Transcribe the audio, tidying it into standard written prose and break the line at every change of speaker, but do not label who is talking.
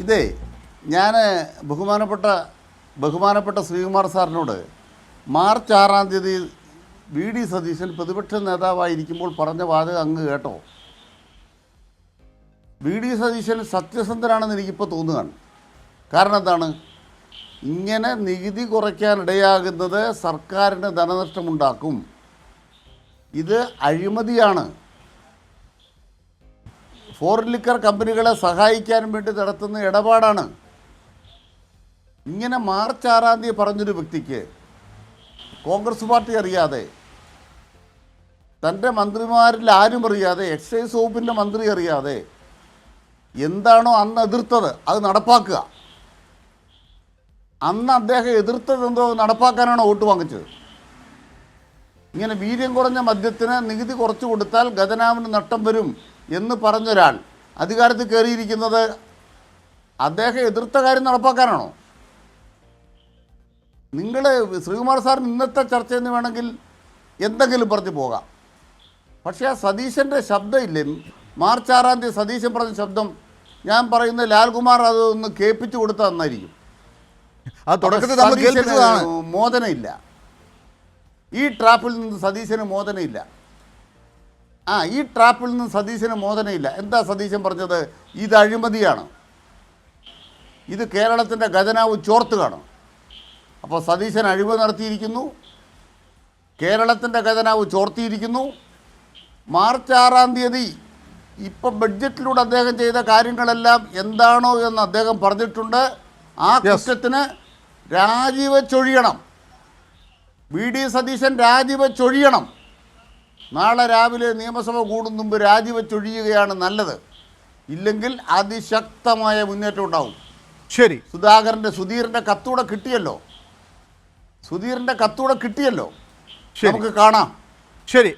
ഇതേ ഞാൻ ബഹുമാനപ്പെട്ട ശ്രീകുമാർ സാറിനോട് മാർച്ച് 6-ാം തീയതി വി ഡി സതീശൻ പ്രതിപക്ഷ നേതാവായിരിക്കുമ്പോൾ പറഞ്ഞ വാചകം അങ്ങ് കേട്ടോ? വി ഡി സതീശൻ സത്യസന്ധനാണെന്ന് എനിക്കിപ്പോൾ തോന്നുകയാണ്. കാരണം എന്താണ്? ഇങ്ങനെ നികുതി കുറയ്ക്കാനിടയാകുന്നത് സർക്കാരിന് ധനനഷ്ടമുണ്ടാക്കും, ഇത് അഴിമതിയാണ്, ഫോറിൻ ലിക്കർ കമ്പനികളെ സഹായിക്കാൻ വേണ്ടി നടത്തുന്ന ഇടപാടാണ്. ഇങ്ങനെ മാർച്ച് 6-ാം തീയതി പറഞ്ഞൊരു വ്യക്തിക്ക് കോൺഗ്രസ് പാർട്ടി അറിയാതെ, തൻ്റെ മന്ത്രിമാരിൽ ആരും അറിയാതെ, എക്സൈസ് വകുപ്പിൻ്റെ മന്ത്രി അറിയാതെ എന്താണോ അന്ന് എതിർത്തത് അത് നടപ്പാക്കുക. അന്ന് അദ്ദേഹം എതിർത്തത് എന്തോ നടപ്പാക്കാനാണ് വോട്ട് വാങ്ങിച്ചത്. ഇങ്ങനെ വീര്യം കുറഞ്ഞ മദ്യത്തിന് നികുതി കുറച്ചു കൊടുത്താൽ ഖജനാവിന് നഷ്ടം വരും എന്ന് പറഞ്ഞൊരാൾ അധികാരത്തിൽ കയറിയിരിക്കുന്നത് അദ്ദേഹം എതിർത്ത കാര്യം നടപ്പാക്കാനാണോ? നിങ്ങൾ ശ്രീകുമാർ സാറിന് ഇന്നത്തെ ചർച്ചയിൽ നിന്ന് വേണമെങ്കിൽ എന്തെങ്കിലും പറഞ്ഞു പോകാം. പക്ഷേ ആ സതീശൻ്റെ ശബ്ദമില്ലേ, മാർച്ച് 6-ാം തീയതി സതീശൻ പറഞ്ഞ ശബ്ദം, ഞാൻ പറയുന്ന ലാൽകുമാർ അത് ഒന്ന് കേൾപ്പിച്ചു കൊടുത്താൽ നന്നായിരിക്കും. മോചനമില്ല, ഈ ട്രാപ്പിൽ നിന്ന് സതീശന് മോചനമില്ല. ഈ ട്രാപ്പിൽ നിന്ന് സതീശന് മോചനമില്ല. എന്താ സതീശൻ പറഞ്ഞത്? ഇത് അഴിമതിയാണ്, ഇത് കേരളത്തിൻ്റെ ഖജനാവ് ചോർത്തുകയാണ്. അപ്പോൾ സതീശൻ അഴിമതി നടത്തിയിരിക്കുന്നു, കേരളത്തിൻ്റെ ഖജനാവ് ചോർത്തിയിരിക്കുന്നു. മാർച്ച് 6-ാം തീയതി ഇപ്പം ബഡ്ജറ്റിലൂടെ അദ്ദേഹം ചെയ്ത കാര്യങ്ങളെല്ലാം എന്താണോ എന്ന് അദ്ദേഹം പറഞ്ഞിട്ടുണ്ട്. ആ കുറ്റത്തിന് രാജിവെച്ചൊഴിയണം, വി ഡി സതീശൻ രാജിവെച്ചൊഴിയണം. നാളെ രാവിലെ നിയമസഭ കൂടും മുമ്പ് രാജിവെച്ചൊഴിയുകയാണ് നല്ലത്. ഇല്ലെങ്കിൽ അതിശക്തമായ മുന്നേറ്റം ഉണ്ടാവും.
ശരി,
സുധീറിൻ്റെ കത്തൂടെ കിട്ടിയല്ലോ, നമുക്ക് കാണാം.
ശരി.